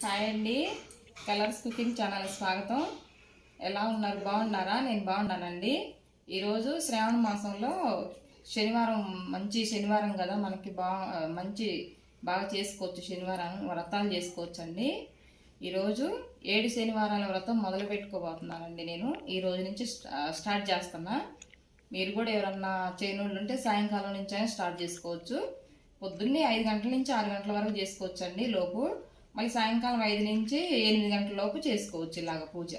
Hi అండి, colours cooking channel స్వాగతం. ఎలా ఉన్నారు? బాగున్నారా? నేను బాగున్నానండి. ఈరోజు శ్రావణ మాసంలో శనివారం, మంచి శనివారం కదా, మనకి బాగా చేసుకోవచ్చు. శనివారం వ్రతాలు చేసుకోవచ్చు అండి. ఈరోజు 7 శనివారాల వ్రతం మొదలు పెట్టుకోబోతున్నానండి. నేను ఈ రోజు నుంచి స్టార్ట్ చేస్తున్నా. మీరు కూడా ఎవరన్నా చేయనోళ్ళు ఉంటే సాయంకాలం నుంచి అయినా స్టార్ట్ చేసుకోవచ్చు. పొద్దున్నే 5 గంటల నుంచి 6 గంటల వరకు చేసుకోవచ్చు అండి లోపు. మళ్ళీ సాయంకాలం 5 నుంచి 8 గంటల లోపు చేసుకోవచ్చు. ఇలాగ పూజ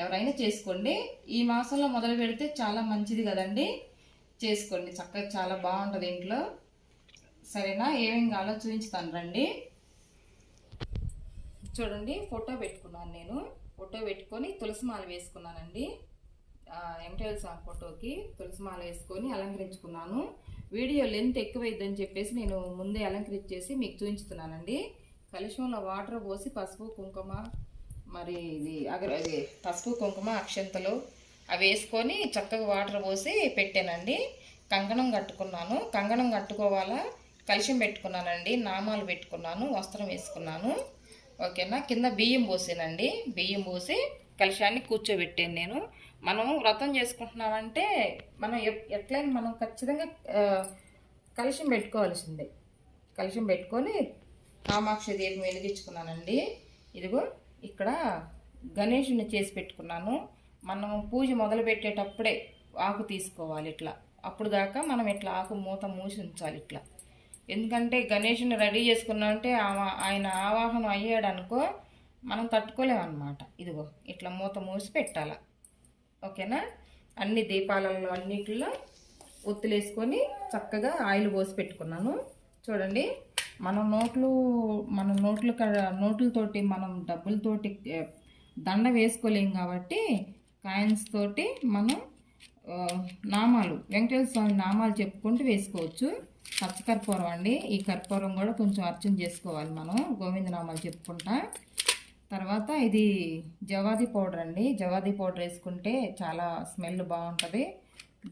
ఎవరైనా చేసుకోండి. ఈ మాసంలో మొదలు పెడితే చాలా మంచిది కదండి. చేసుకోండి చక్కగా, చాలా బాగుంటుంది ఇంట్లో. సరేనా? ఏమేం కావాలో చూపించుతాను రండి. చూడండి, ఫోటో పెట్టుకున్నాను. నేను ఫోటో పెట్టుకొని తులసి మాల వేసుకున్నానండి. వెంకటేశ్వర స్వామి ఫోటోకి తులసి మాల వేసుకొని అలంకరించుకున్నాను. వీడియో లెంత్ ఎక్కువైద్దని చెప్పేసి నేను ముందే అలంకరించేసి మీకు చూపించుతున్నానండి. కలుషంలో వాటర్ పోసి పసుపు కుంకుమ, మరి ఇది పసుపు కుంకుమ అక్షంతలు అవి వేసుకొని చక్కగా వాటర్ పోసి పెట్టానండి. కంకణం కట్టుకున్నాను. కంకణం కట్టుకోవాలా, కలుషం పెట్టుకున్నానండి, నామాలు పెట్టుకున్నాను, వస్త్రం వేసుకున్నాను. ఓకేనా? కింద బియ్యం పోసానండి. బియ్యం పోసి కలుషాన్ని కూర్చోబెట్టాను నేను. మనం వ్రతం చేసుకుంటున్నామంటే మనం ఎట్లయినా మనం ఖచ్చితంగా కలుషం పెట్టుకోవాల్సిందే. కలుషం పెట్టుకొని కామాక్షి దీపం వెలిగించుకున్నానండి. ఇదిగో ఇక్కడ గణేషుని చేసి పెట్టుకున్నాను. మనం పూజ మొదలు పెట్టేటప్పుడే ఆకు తీసుకోవాలి ఇట్లా. అప్పుడు దాకా మనం ఇట్లా ఆకు మూత మూసి ఉంచాలి ఇట్లా. ఎందుకంటే గణేషుని రెడీ చేసుకున్నామంటే ఆయన ఆవాహనం అయ్యాడు అనుకో, మనం తట్టుకోలేమన్నమాట. ఇదిగో ఇట్లా మూత మూసి పెట్టాల. ఓకేనా? అన్ని దీపాలలో అన్నిటిలో ఒత్తులేసుకొని చక్కగా ఆయిల్ పోసి పెట్టుకున్నాను. చూడండి, మన నోట్లతోటి మనం డబ్బులతోటి దండ వేసుకోలేం కాబట్టి కాయిన్స్ తోటి మనం నామాలు, వెంకటేశ్వర స్వామి నామాలు చెప్పుకుంటూ వేసుకోవచ్చు. పచ్చకర్పూరం అండి. ఈ కర్పూరం కూడా కొంచెం అర్చన చేసుకోవాలి మనం, గోవింద నామాలు చెప్పుకుంటా. తర్వాత ఇది జవాది పౌడర్ అండి. జవాది పౌడర్ వేసుకుంటే చాలా స్మెల్ బాగుంటుంది.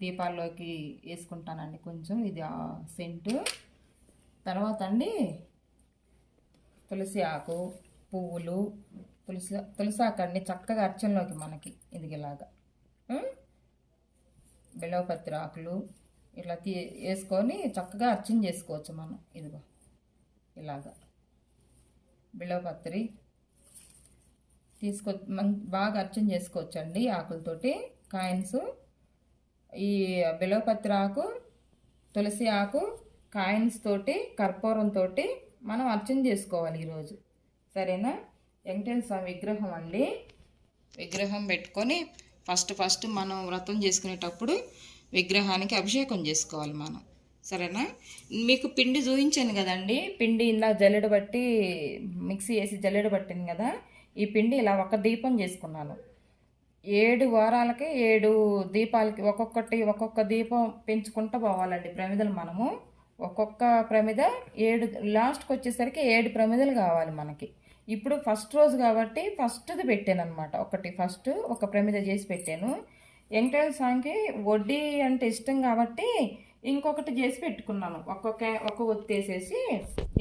దీపాల్లోకి వేసుకుంటానండి కొంచెం, ఇది సెంటు. తర్వాత అండి తులసి ఆకు, పువ్వులు, తులసి ఆకు అండి చక్కగా అర్చనలోకి మనకి ఇదిలాగా బిలవపత్రి ఆకులు ఇట్లా వేసుకొని చక్కగా అర్చన చేసుకోవచ్చు మనం. ఇదిగో ఇలాగా బిలవపత్రి బాగా అర్చన చేసుకోవచ్చు అండి ఆకులతోటి. కాయిన్స్, ఈ బిలవపత్రి ఆకు, తులసి ఆకు, కాయిన్స్ తోటి, కర్పూరంతో మనం అర్చన చేసుకోవాలి ఈరోజు. సరేనా? వెంకటేశ్వర స్వామి విగ్రహం అండి. విగ్రహం పెట్టుకొని ఫస్ట్ మనం వ్రతం చేసుకునేటప్పుడు విగ్రహానికి అభిషేకం చేసుకోవాలి మనం. సరేనా? మీకు పిండి చూపించాను కదండి. పిండి ఇలా జల్లెడ బట్టి మిక్సీ వేసి జల్లెడ పట్టింది కదా. ఈ పిండి ఇలా ఒక దీపం చేసుకున్నాను. 7 వారాలకి 7 దీపాలకి ఒక్కొక్క దీపం పెంచుకుంటూ పోవాలండి ప్రమిదలు. మనము ఒక్కొక్క ప్రమిద 7, లాస్ట్కి వచ్చేసరికి 7 ప్రమిదలు కావాలి మనకి. ఇప్పుడు ఫస్ట్ రోజు కాబట్టి ఫస్ట్ది పెట్టాను అనమాట. ఒక ప్రమిద చేసి పెట్టాను. వెంకటేశ్వర స్వామికి వడ్డీ అంటే ఇష్టం కాబట్టి ఇంకొకటి చేసి పెట్టుకున్నాను. ఒక్క ఒత్తేసేసి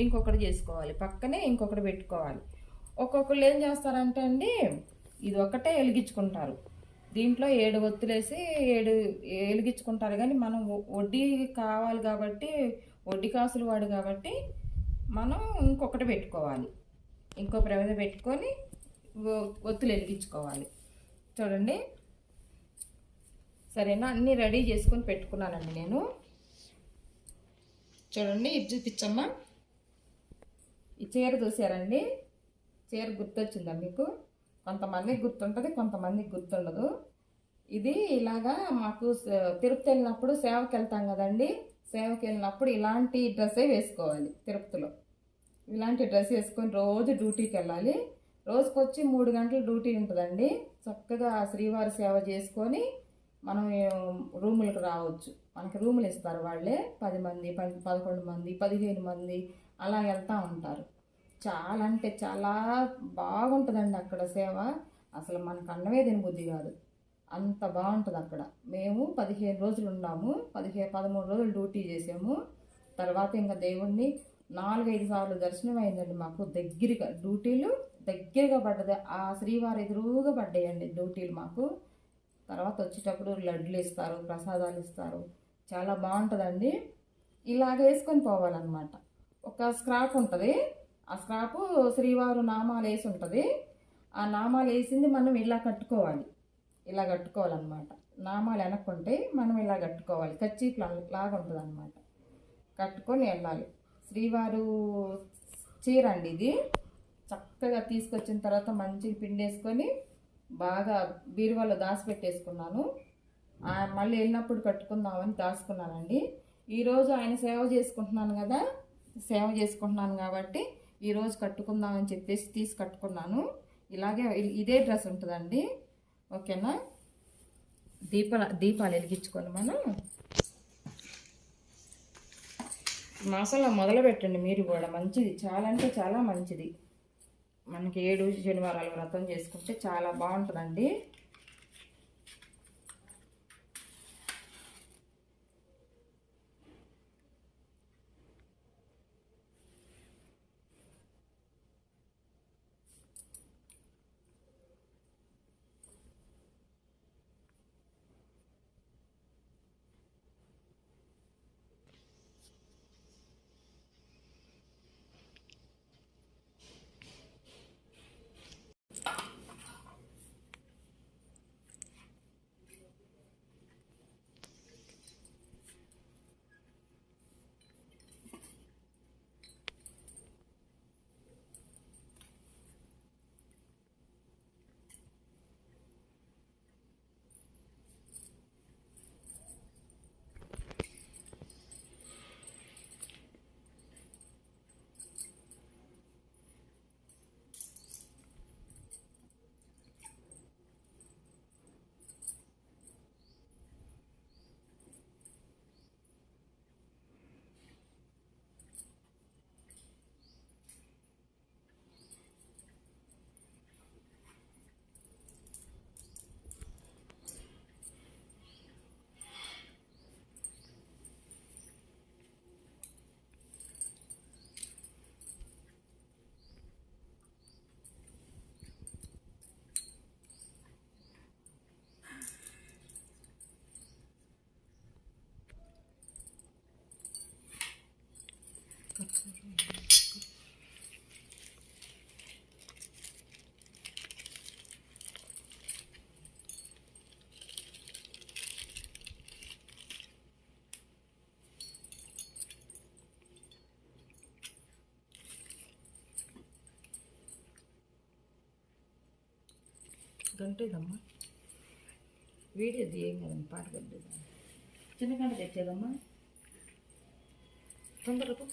ఇంకొకటి చేసుకోవాలి, పక్కనే ఇంకొకటి పెట్టుకోవాలి. ఒక్కొక్కళ్ళు ఏం చేస్తారంటే అండి, ఇది ఒకటే వెలిగించుకుంటారు. దీంట్లో 7 ఒత్తులేసి 7 వెలిగించుకుంటారు. కానీ మనం వడ్డీ కావాలి కాబట్టి, వడ్డీ కాసులు వాడు కాబట్టి మనం ఇంకొకటి పెట్టుకోవాలి. ఇంకో ప్రమిద పెట్టుకొని ఒత్తులు వెలిగించుకోవాలి. చూడండి, సరేనా? అన్నీ రెడీ చేసుకొని పెట్టుకున్నానండి నేను. చూడండి, ఇది చూపించమ్మా. ఈ చీర చూసారండి? చీర గుర్తొచ్చిందా మీకు? కొంతమందికి గుర్తుంటుంది, కొంతమందికి గుర్తుండదు. ఇది ఇలాగా మాకు తిరుపతి వెళ్ళినప్పుడు సేవకి వెళ్తాం కదండి. సేవకి వెళ్ళినప్పుడు ఇలాంటి డ్రెస్సే వేసుకోవాలి. తిరుపతిలో ఇలాంటి డ్రెస్ వేసుకొని రోజు డ్యూటీకి వెళ్ళాలి. రోజుకొచ్చి 3 గంటలు డ్యూటీ ఉంటుందండి. చక్కగా శ్రీవారి సేవ చేసుకొని మనం రూములకు రావచ్చు. మనకి రూములు ఇస్తారు వాళ్ళే. 10 మంది, 11 మంది, 15 మంది అలా వెళ్తూ ఉంటారు. చాలా అంటే చాలా బాగుంటుందండి అక్కడ సేవ. అసలు మనకు అన్నమే తినబుద్ధి కాదు, అంత బాగుంటుంది అక్కడ. మేము 15 రోజులు ఉన్నాము. 13 రోజులు డ్యూటీ చేసాము. తర్వాత ఇంకా దేవుణ్ణి 4-5 సార్లు దర్శనం అయిందండి మాకు. దగ్గరగా డ్యూటీలు దగ్గరగా పడ్డది. ఆ శ్రీవారి ఎదురుగా పడ్డాయండి డ్యూటీలు మాకు. తర్వాత వచ్చేటప్పుడు లడ్లు ఇస్తారు, ప్రసాదాలు ఇస్తారు. చాలా బాగుంటుందండి. ఇలాగ వేసుకొని పోవాలన్నమాట. ఒక స్క్రాప్ ఉంటుంది. ఆ స్క్రాపు శ్రీవారు నామాలు వేసి ఉంటుంది. ఆ నామాలు వేసింది మనం ఇలా కట్టుకోవాలి. ఇలా కట్టుకోవాలన్నమాట. నామాలు వెనక్కుంటే మనం ఇలా కట్టుకోవాలి. కచ్చీఫ్ లాగా ఉంటుంది అన్నమాట. కట్టుకొని వెళ్ళాలి. శ్రీవారు చీర అండి ఇది. చక్కగా తీసుకొచ్చిన తర్వాత మంచిగా పిండేసుకొని బాగా బీరువాలో దాచిపెట్టేసుకున్నాను. మళ్ళీ వెళ్ళినప్పుడు కట్టుకుందామని దాచుకున్నానండి. ఈరోజు ఆయన సేవ చేసుకుంటున్నాను కదా, సేవ చేసుకుంటున్నాను కాబట్టి ఈరోజు కట్టుకుందామని చెప్పేసి తీసి కట్టుకున్నాను. ఇలాగే ఇదే డ్రెస్ ఉంటుందండి. ఓకేనా? దీపాలు వెలిగించుకొని మనం మసాలా మొదలు పెట్టండి మీరు కూడా. మంచిది, చాలా అంటే చాలా మంచిది. మనకి 7 శనివారాల వ్రతం చేసుకుంటే చాలా బాగుంటుందండి. గంటేదమ్మా వీడియో ఏం కదండి, పాట కట్టేదా. చిన్న గంట తెచ్చేదమ్మా తొందరగా.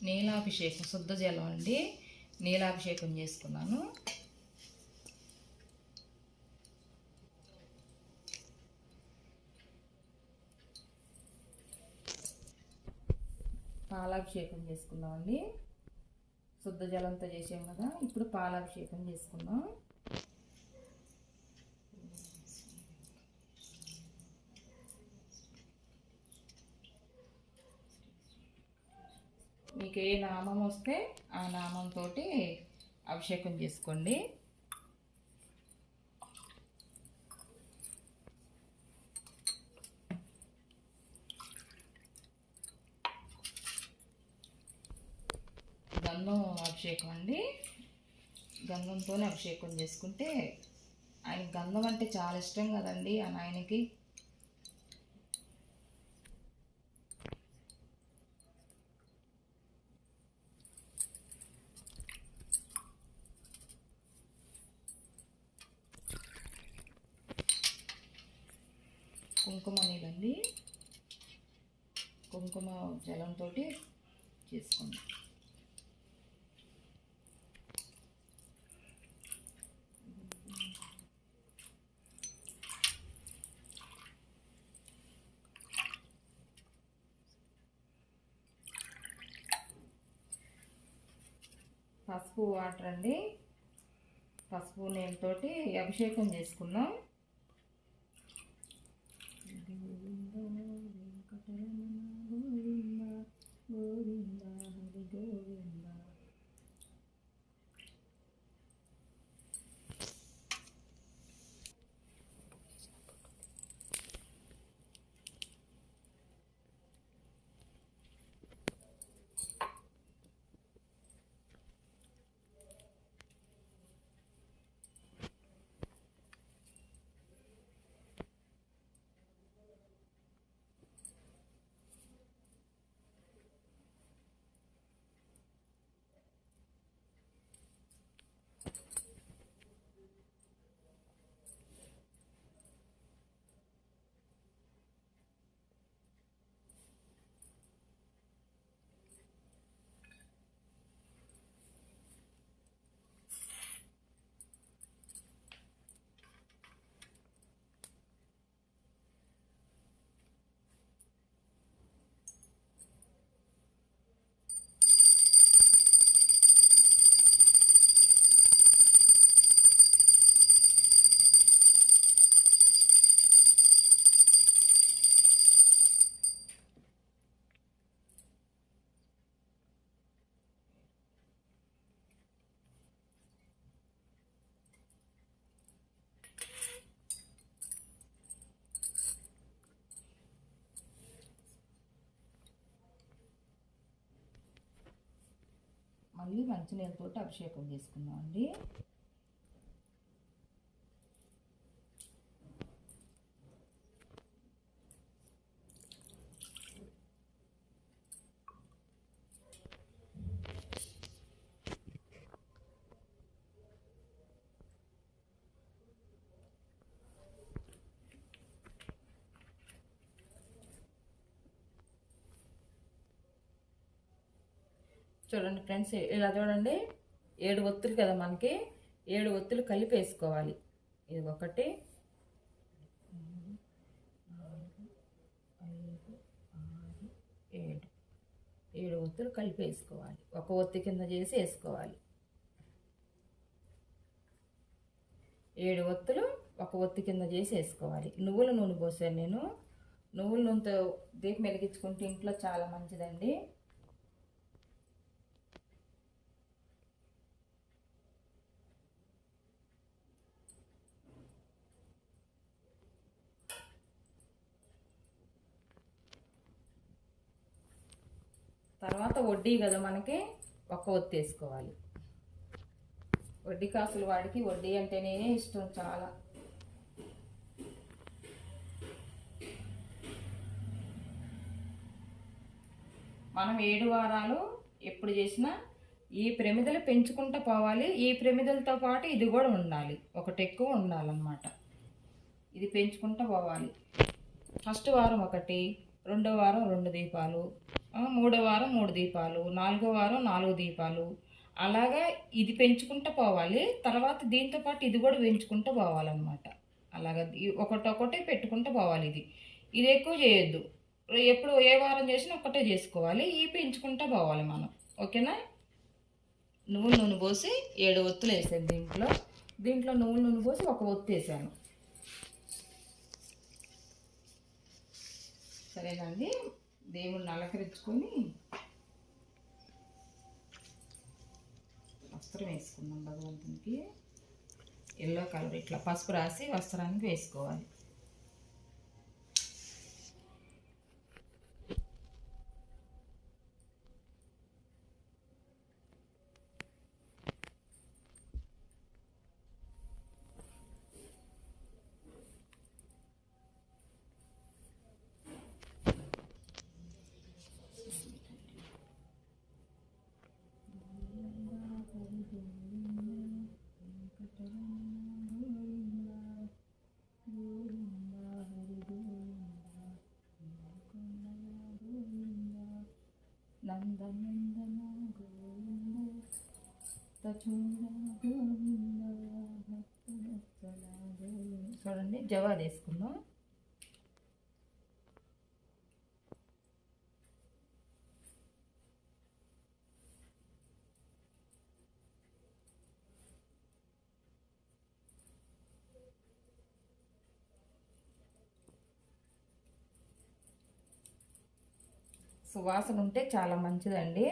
నీలాభిషేకం శుద్ధ జలం అండి, నీలాభిషేకం చేసుకున్నాను. పాలాభిషేకం చేసుకున్నామండి. శుద్ధ జలంతో చేసాం కదా, ఇప్పుడు పాలాభిషేకం చేసుకుందాం. మీకు ఏ నామం వస్తే ఆ నామంతో అభిషేకం చేసుకోండి. గంధం అభిషేకం అండి, గంధంతోనే అభిషేకం చేసుకుంటే ఆయన గంధం అంటే చాలా ఇష్టం కదండి ఆ నాయనకి. కుంకుమ నీళ్ళండి, కుంకుమ జలంతో చేసుకోండి. పసుపు వాటర్ అండి, పసుపు నీళ్ళతోటి అభిషేకం చేసుకున్నాం. మళ్ళీ మంచినీళ్ళతో అభిషేకం చేసుకుందాం అండి. చూడండి ఫ్రెండ్స్, ఇలా చూడండి, 7 ఒత్తులు కదా మనకి, 7 ఒత్తులు కలిపి వేసుకోవాలి. ఇది 1 2 3 4 5 6 7 7 ఒత్తులు కలిపి వేసుకోవాలి. 1 ఒత్తి కింద చేసి వేసుకోవాలి. 7 ఒత్తులు 1 ఒత్తి కింద చేసి వేసుకోవాలి. నువ్వుల నూనె పోసాను నేను. నువ్వుల నూనెతో దీపం వెలిగించుకుంటే ఇంట్లో చాలా మంచిదండి. తర్వాత వడ్డీ కదా మనకి, 1 ఒత్తి వేసుకోవాలి. వడ్డీ కాసుల వాడికి వడ్డీ అంటేనే ఇష్టం చాలా. మనం 7 వారాలు ఎప్పుడు చేసినా ఈ ప్రమిదలు పెంచుకుంటూ పోవాలి. ఈ ప్రమిదలతో పాటు ఇది కూడా ఉండాలి, ఒకటి ఎక్కువ ఉండాలన్నమాట. ఇది పెంచుకుంటూ పోవాలి. ఫస్ట్ వారం 1, రెండో వారం 2 దీపాలు, మూడో వారం 3 దీపాలు, 4వ వారం 4 దీపాలు, అలాగా ఇది పెంచుకుంటూ పోవాలి. తర్వాత దీంతో పాటు ఇది కూడా పెంచుకుంటూ పోవాలన్నమాట. అలాగా ఒకటొకటే పెట్టుకుంటూ పోవాలి. ఇది ఎక్కువ చేయొద్దు. ఎప్పుడు ఏ వారం చేసినా ఒక్కటే చేసుకోవాలి. ఈ పెంచుకుంటూ పోవాలి మనం. ఓకేనా? నువ్వుల నూనె పోసి 7 ఒత్తులు వేసాను. దీంట్లో నువ్వుల నూనె పోసి 1 ఒత్తు వేసాను. సరేనండి, దేవుణ్ణి అలంకరించుకొని వస్త్రం వేసుకుందాం. భగవంతునికి ఎల్లో కలర్ ఇట్లా పసుపు రాసి వస్త్రానికి వేసుకోవాలి. చూడండి, జవాద్ వేసుకుందాం. సువాసన ఉంటే చాలా మంచిదండి.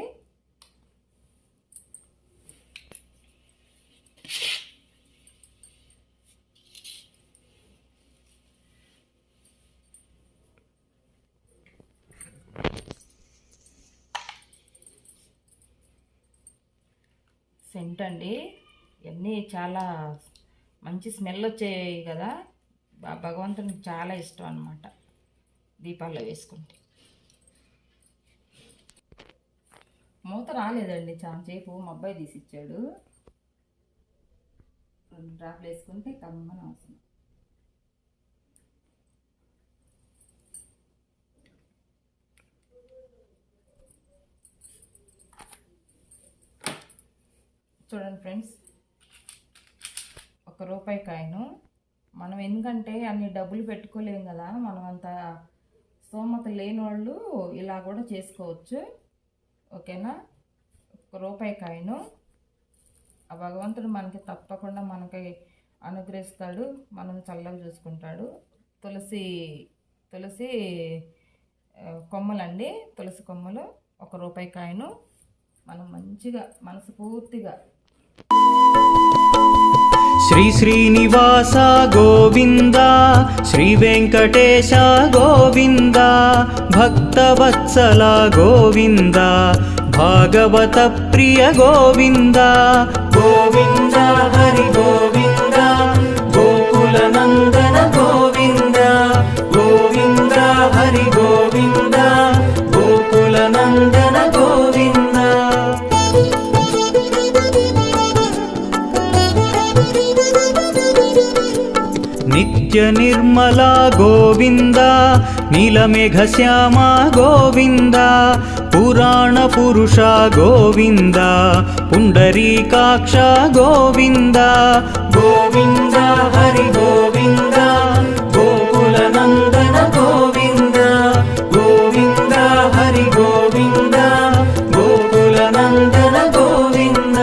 సెంట్ అండి, ఇవన్నీ చాలా మంచి స్మెల్ వచ్చాయి కదా. భగవంతునికి చాలా ఇష్టం అన్నమాట దీపాల్లో వేసుకుంటే. మూత రాలేదండి, చాలాసేపు మా అబ్బాయి తీసిచ్చాడు. 2 డ్రాప్లు వేసుకుంటే కమ్మన అవసరం. చూడండి ఫ్రెండ్స్, 1 రూపాయి కాయిను. మనం ఎందుకంటే అన్ని డబ్బులు పెట్టుకోలేం కదా, మనం అంత స్తోమత లేని వాళ్ళు ఇలా కూడా చేసుకోవచ్చు. ఓకేనా? 1 రూపాయి కాయిను. ఆ భగవంతుడు మనకి తప్పకుండా మనకి అనుగ్రహిస్తాడు, మనం చల్లగా చూసుకుంటాడు. తులసి కొమ్మలండి, తులసి కొమ్మలు 1 రూపాయి కాయిను. మనం మంచిగా మనస్ఫూర్తిగా శ్రీ శ్రీనివాస గోవింద, శ్రీ వెంకటేశ గోవింద, భక్తవత్సల గోవింద, భాగవత ప్రియ గోవింద. గోవింద హరి గోవింద, గోకుల నందన గోవింద. గోవింద హరి గోవింద, గోకుల నందన గోవింద. నిత్య నిర్మల గోవింద, నీలమేఘ శ్యామ గోవింద, పురాణ పురుష గోవింద, పుండరీకాక్ష గోవింద. గోవింద హరి గోవింద, గోకుల నందన గోవింద. గోవింద హరి గోవింద, గోకుల నందన గోవింద.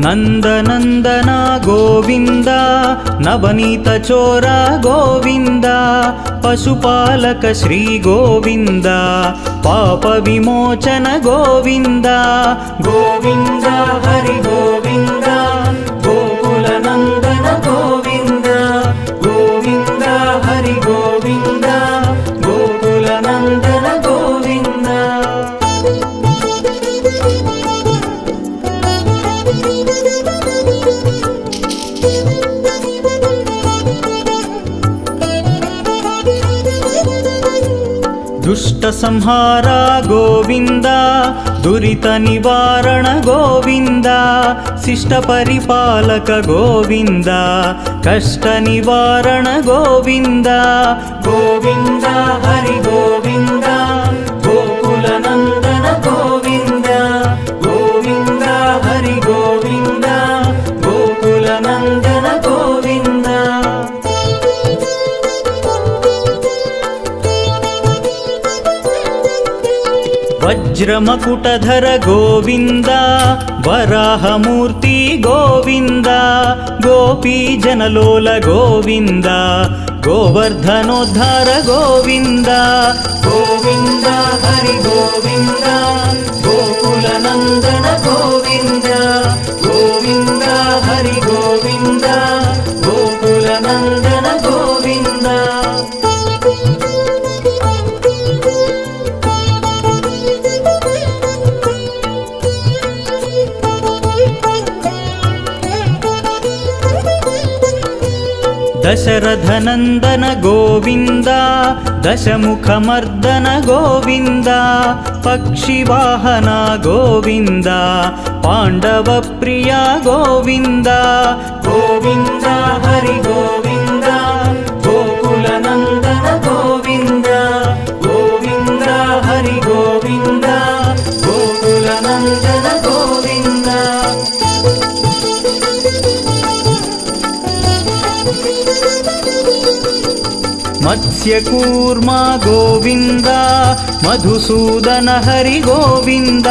నందనందన గోవింద, నవనీత చోర గోవింద, పశుపాలక శ్రీ గోవింద, పాప విమోచన గోవింద. గోవింద హరి గోవింద, గోకుల నందన గోవింద. గోవింద హరి గోవింద, గోకుల నందన గోవింద. దుష్ట సంహార గోవింద దురిత నివారణ గోవింద శిష్ట పరిపాలక గోవింద కష్ట నివారణ గోవింద గోవింద హరి గోవింద గోకుల నందన గోవింద గోవింద హరి గోవింద గోకుల నందన గోవింద వజ్రమకుటధర గోవింద వరాహమూర్తి గోవింద గోపీ జనలోల గోవింద గోవర్ధనోద్ధార గోవింద గోవింద హరి గోవింద గోకుల నందన గోవింద గోవింద హరి గోవింద గోకుల నందన గోవింద దశరథనందన గోవింద దశముఖమర్దన గోవింద పక్షివాహన గోవింద పాండవ ప్రియ గోవింద గోవింద హరి గోవింద గోకుల నందన గోవింద గోవింద హరి గోవింద గోకుల నందన గోవింద మత్స్యకూర్మ గోవింద మధుసూదన హరి గోవింద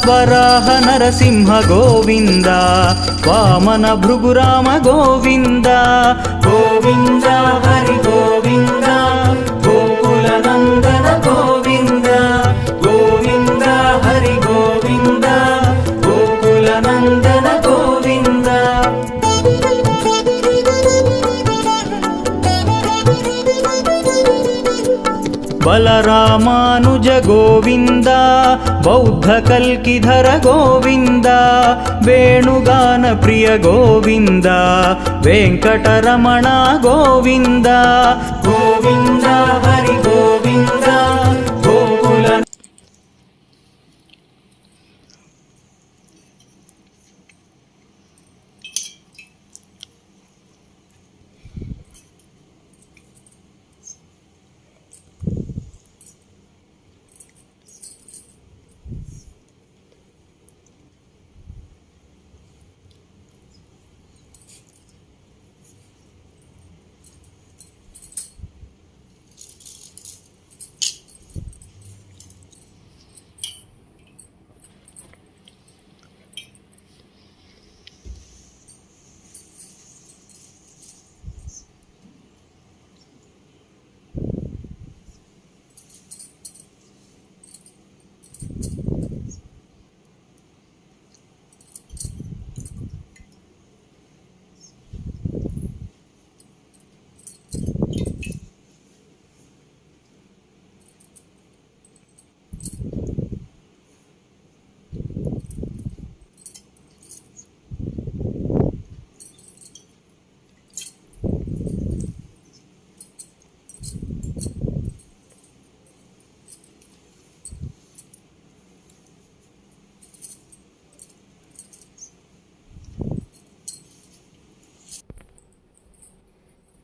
వరాహ నరసింహ గోవింద వామన భృగురామ గోవింద గోవింద హరి గోవింద గోకుల నందన గోవింద గోవింద హరి గోవింద గోకుల నందన గోవింద బలరామానుజ గోవింద బౌద్ధ కల్కిధర గోవింద వేణుగాన ప్రియ గోవింద వెంకటరమణ గోవింద గోవింద హరి గోవింద గోకుల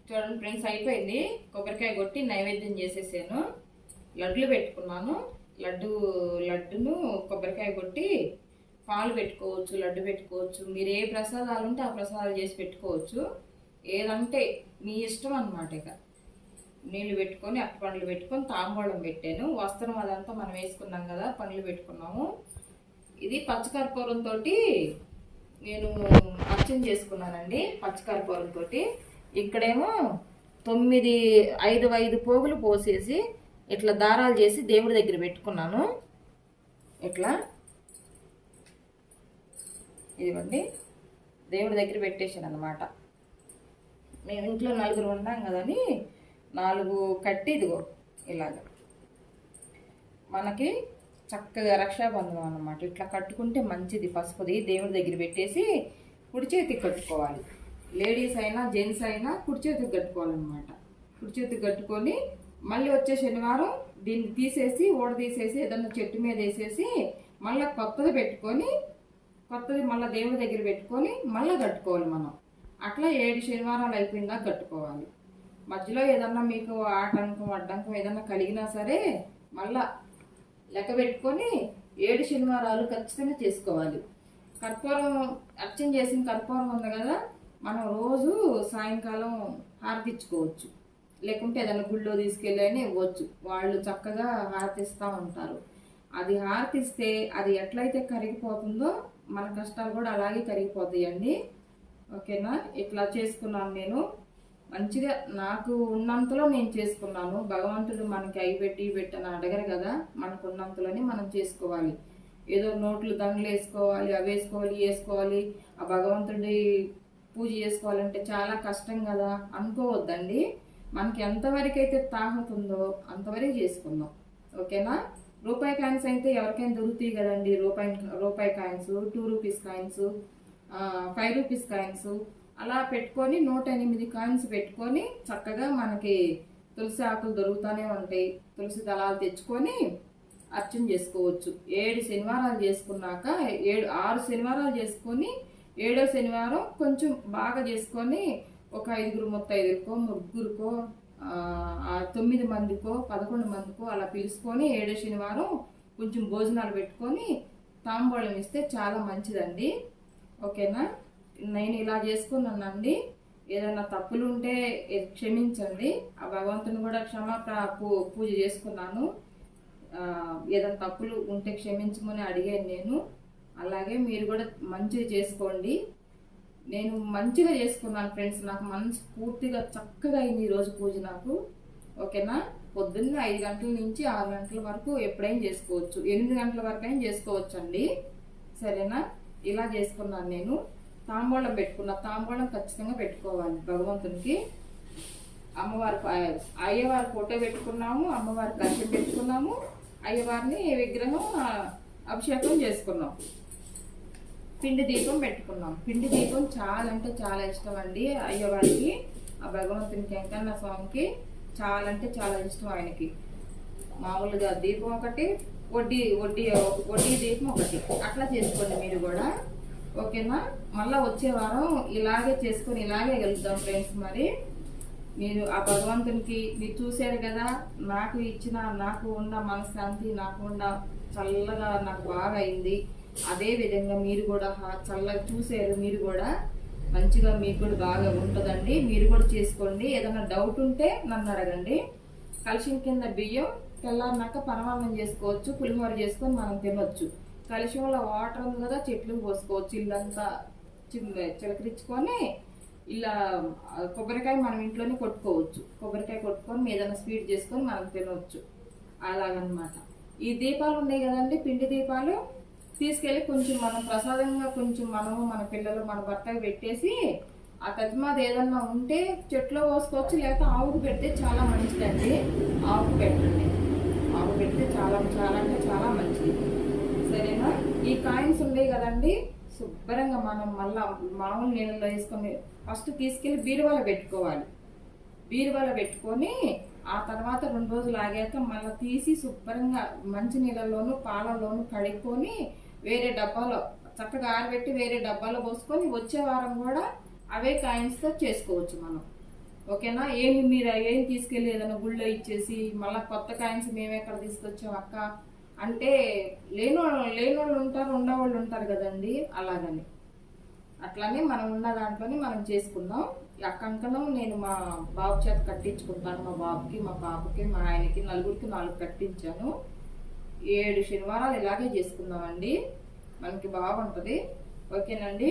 చూడండి ఫ్రెండ్స్, అయిపోయింది. కొబ్బరికాయ కొట్టి నైవేద్యం చేసేసాను. లడ్లు పెట్టుకున్నాను. లడ్డును కొబ్బరికాయ కొట్టి పాలు పెట్టుకోవచ్చు, లడ్డు పెట్టుకోవచ్చు. మీరు ఏ ప్రసాదాలు ఉంటే ఆ ప్రసాదాలు చేసి పెట్టుకోవచ్చు. ఏదంటే మీ ఇష్టం అన్నమాట. ఇక నీళ్ళు పెట్టుకొని అట్టి పండ్లు పెట్టుకొని తాంబూలం పెట్టాను. వస్త్రం అదంతా మనం వేసుకున్నాం కదా, పండ్లు పెట్టుకున్నాము. ఇది పచ్చకర్పూరంతో నేను అర్చన చేసుకున్నానండి. పచ్చకర్పూరంతో ఇక్కడేమో 5 పోగులు పోసేసి ఇట్లా దారాలు చేసి దేవుడి దగ్గర పెట్టుకున్నాను. ఇట్లా ఇదిగోండి, దేవుడి దగ్గర పెట్టేసాను అన్నమాట. మేము ఇంట్లో 4 ఉన్నాం కదని 4 కట్టి ఇదిగో ఇలాగ మనకి చక్కగా రక్షాబంధం అన్నమాట. ఇట్లా కట్టుకుంటే మంచిది. పసుపుది దేవుడి దగ్గర పెట్టేసి కుడి చేతికి కట్టుకోవాలి. లేడీస్ అయినా జెంట్స్ అయినా కుడి చేతికి కట్టుకోవాలన్నమాట. కుడి చేతికి కట్టుకొని మళ్ళీ వచ్చే శనివారం దీన్ని తీసేసి తీసేసి ఏదన్నా చెట్టు మీద వేసేసి మళ్ళీ కొత్తది పెట్టుకొని కొత్తది మళ్ళీ దేవుడి దగ్గర పెట్టుకొని మళ్ళీ కట్టుకోవాలి మనం. అట్లా 7 శనివారాలు అయిపోయిందా కట్టుకోవాలి. మధ్యలో ఏదన్నా మీకు ఆటంకం అడ్డంకం ఏదన్నా కలిగినా సరే మళ్ళా లెక్క పెట్టుకొని 7 శనివారాలు ఖచ్చితంగా చేసుకోవాలి. కర్పూరం అర్చన చేసిన కర్పూరం ఉంది కదా, మనం రోజు సాయంకాలం హారతిచ్చుకోవచ్చు. లేకుంటే ఏదైనా గుళ్ళో తీసుకెళ్ళి ఇవ్వచ్చు. వాళ్ళు చక్కగా హారతిస్తూ ఉంటారు. అది హారతిస్తే అది ఎట్లయితే కరిగిపోతుందో మన కష్టాలు కూడా అలాగే కరిగిపోతాయండి. ఓకేనా? ఇట్లా చేసుకున్నాను నేను. మంచిగా నాకు ఉన్నంతలో నేను చేసుకున్నాను. భగవంతుడు మనకి అవి పెట్టి అని అడగరు కదా, మనకు ఉన్నంతలోనే మనం చేసుకోవాలి. ఏదో నోట్లు దండలు వేసుకోవాలి, అవి వేసుకోవాలి, వేసుకోవాలి, ఆ భగవంతుడి పూజ చేసుకోవాలంటే చాలా కష్టం కదా అనుకోవద్దండి. మనకి ఎంతవరకు అయితే తాగుతుందో అంతవరకు చేసుకుందాం. ఓకేనా? రూపాయి కాయిన్స్ అయితే ఎవరికైనా దొరుకుతాయి కదండి. రూపాయి coins, 2 rupees coins, 5 rupees coins అలా పెట్టుకొని 108 కాయిన్స్ పెట్టుకొని చక్కగా మనకి తులసి ఆకులు దొరుకుతూనే ఉంటాయి. తులసి దళాలు తెచ్చుకొని అర్చన చేసుకోవచ్చు. 7 శనివారాలు చేసుకున్నాక 6 శనివారాలు చేసుకొని 7వ శనివారం కొంచెం బాగా చేసుకొని ఒక 5 ముత్తైదులకో, ముగ్గురికో, 9 మందికో, 11 మందికో అలా పిలుచుకొని 7వ శనివారం కొంచెం భోజనాలు పెట్టుకొని తాంబూలం ఇస్తే చాలా మంచిదండి. ఓకేనా? నేను ఇలా చేసుకున్నానండి. ఏదైనా తప్పులు ఉంటే క్షమించండి. ఆ భగవంతుని కూడా పూజ చేసుకున్నాను. ఏదైనా తప్పులు ఉంటే క్షమించమని అడిగాను నేను. అలాగే మీరు కూడా మంచిగా చేసుకోండి. నేను మంచిగా చేసుకున్నాను ఫ్రెండ్స్. నాకు మనసు పూర్తిగా చక్కగా అయింది ఈరోజు పూజ నాకు. ఓకేనా? పొద్దున్న 5 గంటల నుంచి 6 గంటల వరకు ఎప్పుడైనా చేసుకోవచ్చు. 8 గంటల వరకు అయినా చేసుకోవచ్చు అండి. సరేనా? ఇలా చేసుకున్నాను నేను. తాంబూలం పెట్టుకున్నా. తాంబూలం ఖచ్చితంగా పెట్టుకోవాలి భగవంతునికి. అయ్యవారి ఫోటో పెట్టుకున్నాము, అమ్మవారికి అర్చన పెట్టుకున్నాము, అయ్యవారిని విగ్రహం అభిషేకం చేసుకున్నాం, పిండి దీపం పెట్టుకున్నాం. పిండి దీపం చాలా అంటే చాలా ఇష్టం అండి అయ్యవారికి. ఆ భగవంతునికి వెంకన్న స్వామికి చాలా అంటే చాలా ఇష్టం ఆయనకి. మామూలుగా దీపం ఒకటి, వడ్డీ దీపం ఒకటి అట్లా చేసుకోండి మీరు కూడా. ఓకేనా? మళ్ళీ వచ్చే వారం ఇలాగే చేసుకొని ఇలాగే వెళ్తాం ఫ్రెండ్స్. మరి మీరు ఆ భగవంతునికి మీరు చూశారు కదా, నాకు ఉన్న మనశ్శాంతి, నాకు ఉన్న చల్లగా నాకు బాగా అయింది. అదే విధంగా మీరు కూడా చల్లగా చూసారు. మీరు కూడా మంచిగా మీకు కూడా బాగా ఉంటుందండి. మీరు కూడా చేసుకోండి. ఏదైనా డౌట్ ఉంటే నన్ను అడగండి. కలశం కింద బియ్యం తెల్లారినాక పరమాన్నం చేసుకోవచ్చు, పులిహోర చేసుకొని మనం తినొచ్చు. కలశంలో వాటర్ ఉంది కదా, చెట్లు పోసుకోవచ్చు. ఇల్లంతా చిలకరించుకొని ఇలా కొబ్బరికాయ మనం ఇంట్లోనే కొట్టుకోవచ్చు. కొబ్బరికాయ కొట్టుకొని ఏదైనా స్వీట్ చేసుకొని మనం తినవచ్చు. అలాగనమాట. ఈ దీపాలు ఉన్నాయి కదండి, పిండి దీపాలు తీసుకెళ్ళి కొంచెం మనం ప్రసాదంగా కొంచెం మనము, మన పిల్లలు, మన భర్తకి పెట్టేసి ఆ కతిమాద ఏదన్నా ఉంటే చెట్లో పోసుకోవచ్చు. లేకపోతే ఆవుకు పెడితే చాలా మంచిదండి. ఆవుకు పెట్టండి. ఆవు పెడితే చాలా చాలా అంటే చాలా మంచిది. సరేనా? ఈ కాయిన్స్ ఉన్నాయి కదండి, శుభ్రంగా మనం మళ్ళా మామూలు నీళ్ళలో వేసుకొని ఫస్ట్ తీసుకెళ్ళి బీరువాలో పెట్టుకోవాలి. బీరువాలో పెట్టుకొని ఆ తర్వాత 2 రోజులు ఆగాక మళ్ళీ తీసి శుభ్రంగా మంచి నీళ్ళలోను పాలలోను కడుక్కొని వేరే డబ్బాలో చక్కగా ఆరబెట్టి వేరే డబ్బాలో పోసుకొని వచ్చే వారం కూడా అవే కాయిన్స్తో చేసుకోవచ్చు మనం. ఓకేనా? మీరు ఏం తీసుకెళ్ళి ఏదైనా గుళ్ళో ఇచ్చేసి మళ్ళీ కొత్త కాయిన్స్ మేమెక్కడ తీసుకొచ్చాం అక్క అంటే లేనోళ్ళు ఉంటారు, ఉన్నవాళ్ళు ఉంటారు కదండి. అలాగని అట్లానే మనం ఉన్న దాంట్లోనే మనం చేసుకుందాం. ఆ కంకణం నేను మా బాబు చేత కట్టించుకుంటాను. మా బాబుకి, మా పాపకి, మా ఆయనకి, నలుగురికి 4 కట్టించాను. 7 శనివారాలు ఇలాగే చేసుకుందామండి. మనకి బాగుంటుంది. ఓకేనండి?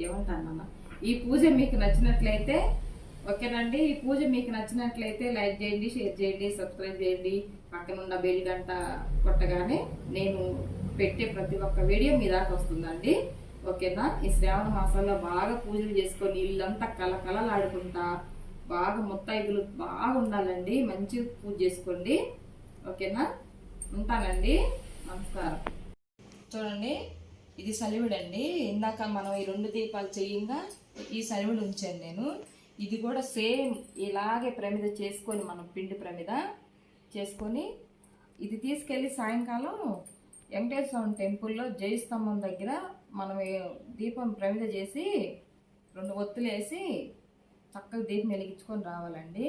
ఏమంటానన్నా, ఈ పూజ మీకు నచ్చినట్లయితే ఓకేనండి. ఈ పూజ మీకు నచ్చినట్లయితే లైక్ చేయండి, షేర్ చేయండి, సబ్స్క్రైబ్ చేయండి. పక్కన ఉన్న బెల్ గంట కొట్టగానే నేను పెట్టే ప్రతి ఒక్క వీడియో మీ దాకా వస్తుందండి. ఓకేనా? ఈ శ్రావణ మాసంలో బాగా పూజలు చేసుకొని ఇల్లంతా కలకలలాడుకుంటా బాగా ముత్తైదులు బాగా ఉండాలండి. మంచిగా పూజ చేసుకోండి. ఓకేనా? ఉంటానండి. నమస్కారం. చూడండి, ఇది సలివిడండి. ఇందాక మనం ఈ 2 దీపాలు చేయంగా ఈ సలివిడి ఉంచాను నేను. ఇది కూడా సేమ్ ఇలాగే ప్రమిద చేసుకొని మనం పిండి ప్రమిద చేసుకొని ఇది తీసుకెళ్ళి సాయంకాలం వెంకటేశ్వర స్వామి టెంపుల్లో జయస్తంభం దగ్గర మనం దీపం ప్రమిద చేసి 2 ఒత్తులు వేసి చక్కగా దీపం వెలిగించుకొని రావాలండి.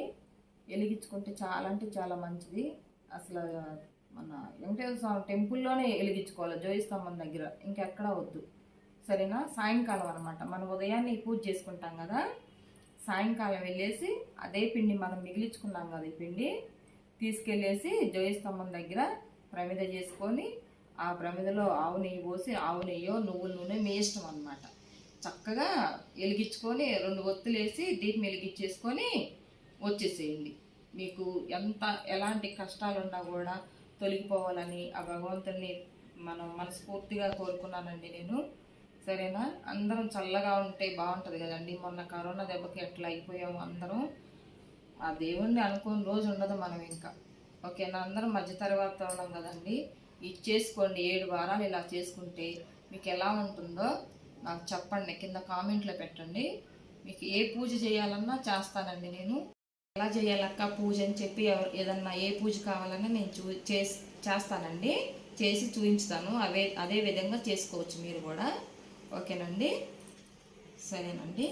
వెలిగించుకుంటే చాలా అంటే చాలా మంచిది. అసలు మన వెంకటేశ్వర స్వామి టెంపుల్లోనే వెలిగించుకోవాలి, జయస్తంభం దగ్గర, ఇంకెక్కడ వద్దు. సరేనా? సాయంకాలం అనమాట. మనం ఉదయాన్నే పూజ చేసుకుంటాం కదా, సాయంకాలం వెళ్ళేసి అదే పిండి మనం మిగిలించుకున్నాం కదా, ఈ పిండి తీసుకెళ్ళేసి జయస్తంభం దగ్గర ప్రమిద చేసుకొని ఆ ప్రమిదలో ఆవు నెయ్యి పోసి, ఆవు నెయ్యో నువ్వుల నూనె మీ ఇష్టం అనమాట, చక్కగా వెలిగించుకొని 2 ఒత్తులు వేసి దీపం వెలిగించేసుకొని వచ్చేసేయండి. మీకు ఎలాంటి కష్టాలున్నా కూడా తొలగిపోవాలని ఆ భగవంతుని మనం మనస్ఫూర్తిగా కోరుకున్నానండి నేను. సరేనా? అందరం చల్లగా ఉంటే బాగుంటుంది కదండి. మొన్న కరోనా దెబ్బకి ఎట్లా అయిపోయాము అందరం. ఆ దేవుణ్ణి అనుకోని రోజు ఉండదు మనం ఇంకా. ఓకేనా? అందరం మధ్య తర్వాత ఉన్నాం కదండి. ఇది చేసుకోండి, 7 వారాలు ఇలా చేసుకుంటే మీకు ఎలా ఉంటుందో నాకు చెప్పండి, కింద కామెంట్లో పెట్టండి. మీకు ఏ పూజ చేయాలన్నా చేస్తానండి నేను. ఎలా చేయాలక్క పూజ అని చెప్పి ఏదన్నా ఏ పూజ కావాలన్నా నేను చేస్తానండి, చేసి చూపించుతాను. అదే విధంగా చేసుకోవచ్చు మీరు కూడా. ఓకేనండి? సరేనండి.